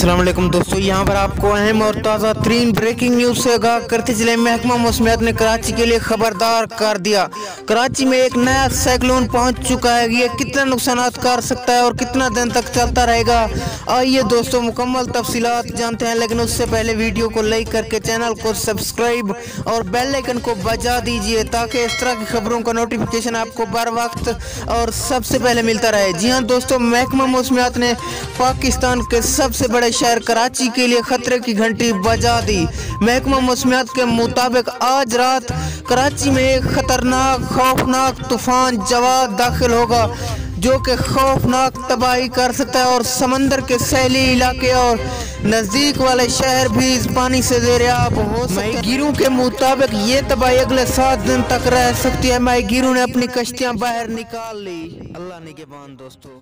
अस्सलाम वालेकुम दोस्तों, यहाँ पर आपको अहम और ताज़ा तरीन ब्रेकिंग न्यूज़ से आगाह करते चले। महकमा मौसमियात ने कराची के लिए खबरदार कर दिया। कराची में एक नया साइक्लोन पहुँच चुका है। ये कितना नुकसान कर सकता है और कितना दिन तक चलता रहेगा, आइए दोस्तों मुकम्मल तफसीलात जानते हैं। लेकिन उससे पहले वीडियो को लाइक करके चैनल को सब्सक्राइब और बेल आइकन को बजा दीजिए ताकि इस तरह की खबरों का नोटिफिकेशन आपको बर वक्त और सबसे पहले मिलता रहे। जी हाँ दोस्तों, महकमा मौसमियात ने पाकिस्तान के सबसे बड़े शहर कराची के लिए खतरे की घंटी बजा दी। महकमा मौसमियात के मुताबिक आज रात कराची में एक खतरनाक खौफनाक तूफान जवाद दाखिल होगा जो कि खौफनाक तबाही कर सकता है और समंदर के सैली इलाके और नज़दीक वाले शहर भी इस पानी से ज़ेर-ए-आब हो सकते हैं। माहीगीरों के मुताबिक ये तबाही अगले 7 दिन तक रह सकती है। माहीगीरों ने अपनी कश्तियाँ बाहर निकाल ली। अल्लाह निगहबान दोस्तों।